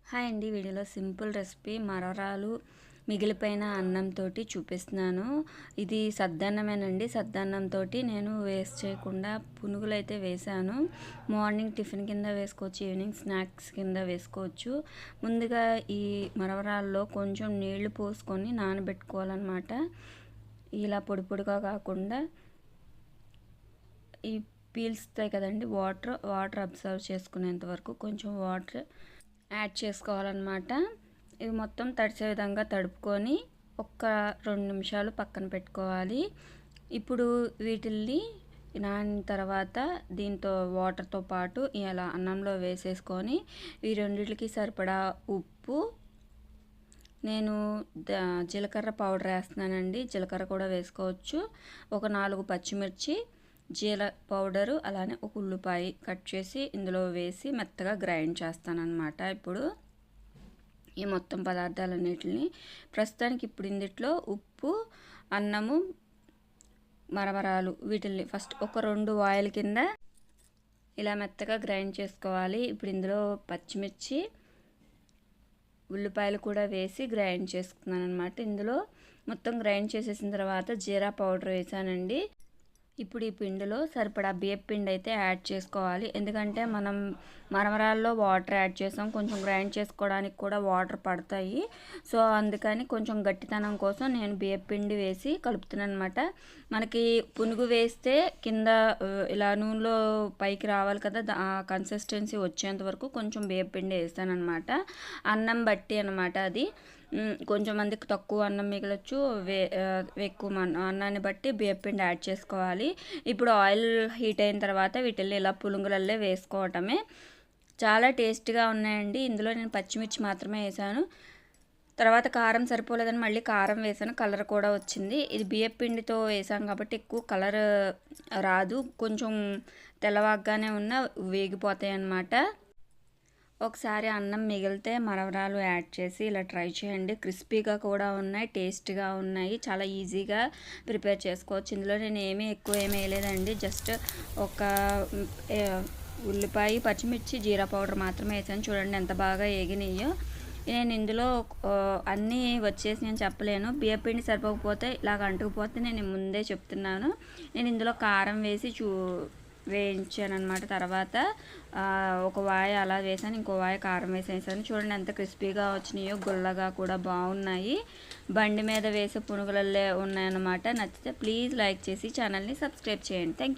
Hi అండి. వీడియోలో simple recipe మరవరాలు మిగిలిపోయిన అన్నంతో చూపిస్తున్నాను. ఇది సద్దన్నమేనండి. సద్దన్నంతో నేను వేస్ట్ చేయకుండా పునుగులు అయితే వేశాను. మార్నింగ్ టిఫిన్ కింద వేసుకోవచ్చు, ఈవినింగ్ స్నాక్స్ కింద వేసుకోవచ్చు. ముందుగా ఈ మరవరాల్లో కొంచెం నీళ్లు పోసుకొని నానబెట్టుకోవాలన్నమాట. ఇలా పొడి పొడిగా కాకుండా ఈ పీల్స్తాయి కదండి, వాటర్ అబ్జర్వ్ చేసుకునేంత వరకు కొంచెం వాటర్ యాడ్ చేసుకోవాలన్నమాట. ఇవి మొత్తం తడిసే విధంగా తడుపుకొని ఒక్క 2 నిమిషాలు పక్కన పెట్టుకోవాలి. ఇప్పుడు వీటిల్ని నానిన తర్వాత దీంతో వాటర్తో పాటు ఇలా అన్నంలో వేసేసుకొని ఈ రెండిటికి సరిపడా ఉప్పు, నేను జీలకర్ర పౌడర్ వేస్తున్నానండి. జీలకర్ర కూడా వేసుకోవచ్చు. ఒక 4 పచ్చిమిర్చి, జీల పౌడరు, అలానే ఒక ఉల్లిపాయ కట్ చేసి ఇందులో వేసి మెత్తగా గ్రైండ్ చేస్తానన్నమాట. ఇప్పుడు ఈ మొత్తం పదార్థాలన్నిటిని ప్రస్తుతానికి ఇప్పుడు ఇందులో ఉప్పు, అన్నము, మరమరాలు వీటిల్ని ఫస్ట్ ఒక 2 వాయిల్ కింద ఇలా మెత్తగా గ్రైండ్ చేసుకోవాలి. ఇప్పుడు ఇందులో పచ్చిమిర్చి, ఉల్లిపాయలు కూడా వేసి గ్రైండ్ చేసుకున్నాను అనమాట. ఇందులో మొత్తం గ్రైండ్ చేసేసిన తర్వాత జీరా పౌడర్ వేసానండి. ఇప్పుడు ఈ పిండిలో సరిపడా బియ్యం పిండి అయితే యాడ్ చేసుకోవాలి. ఎందుకంటే మనం మరమరాల్లో వాటర్ యాడ్ చేసాం, కొంచెం గ్రైండ్ చేసుకోవడానికి కూడా వాటర్ పడతాయి. సో అందుకని కొంచెం గట్టితనం కోసం నేను బియ్యం పిండి వేసి కలుపుతున్నాను అనమాట. మనకి పునుగు వేస్తే కింద ఇలా నూనెలో పైకి రావాలి కదా, ఆ కన్సిస్టెన్సీ వచ్చేంత వరకు కొంచెం బియ్యం పిండి వేస్తాను అనమాట. అన్నం బట్టి అనమాట అది. కొంచెం మందికి తక్కువ అన్నం మిగలొచ్చు, ఎక్కువ అన్నాన్ని బట్టి బియ్యం పిండి యాడ్ చేసుకోవాలి. ఇప్పుడు ఆయిల్ హీట్ అయిన తర్వాత వీటిని ఇలా పులుంగులల్లే వేసుకోవటమే. చాలా టేస్ట్గా ఉన్నాయండి. ఇందులో నేను పచ్చిమిర్చి మాత్రమే వేసాను. తర్వాత కారం సరిపోలేదని మళ్ళీ కారం వేసాను, కలర్ కూడా వచ్చింది. ఇది బియ్యం పిండితో వేసాం కాబట్టి ఎక్కువ కలర్ రాదు, కొంచెం తెల్లవాగ్గానే ఉన్న వేగిపోతాయి అన్నమాట. ఒకసారి అన్నం మిగిలితే మరమరాలు యాడ్ చేసి ఇలా ట్రై చేయండి. క్రిస్పీగా కూడా ఉన్నాయి, టేస్ట్గా ఉన్నాయి, చాలా ఈజీగా ప్రిపేర్ చేసుకోవచ్చు. ఇందులో నేను ఎక్కువ వేయలేదండి. జస్ట్ ఒక ఉల్లిపాయ, పచ్చిమిర్చి, జీరా పౌడర్ మాత్రమే వేసాను. చూడండి ఎంత బాగా ఏగినాయో. నేను ఇందులో అన్నీ వచ్చేసి నేను చెప్పలేను. బియ్యం పిండి సరిపోకపోతే ఇలాగ అంటుకుపోతే నేను ముందే చెప్తున్నాను. నేను ఇందులో కారం వేసి వేయించాను అనమాట. తర్వాత ఒక వాయ అలా వేసాను, ఇంకో వాయ కారం వేసేసాను. చూడండి ఎంత క్రిస్పీగా వచ్చినాయో, గుల్లగా కూడా బాగున్నాయి. బండి మీద వేసే పునుగులల్లే ఉన్నాయన్నమాట. నచ్చితే ప్లీజ్ లైక్ చేసి ఛానల్ని సబ్స్క్రైబ్ చేయండి. Thank you.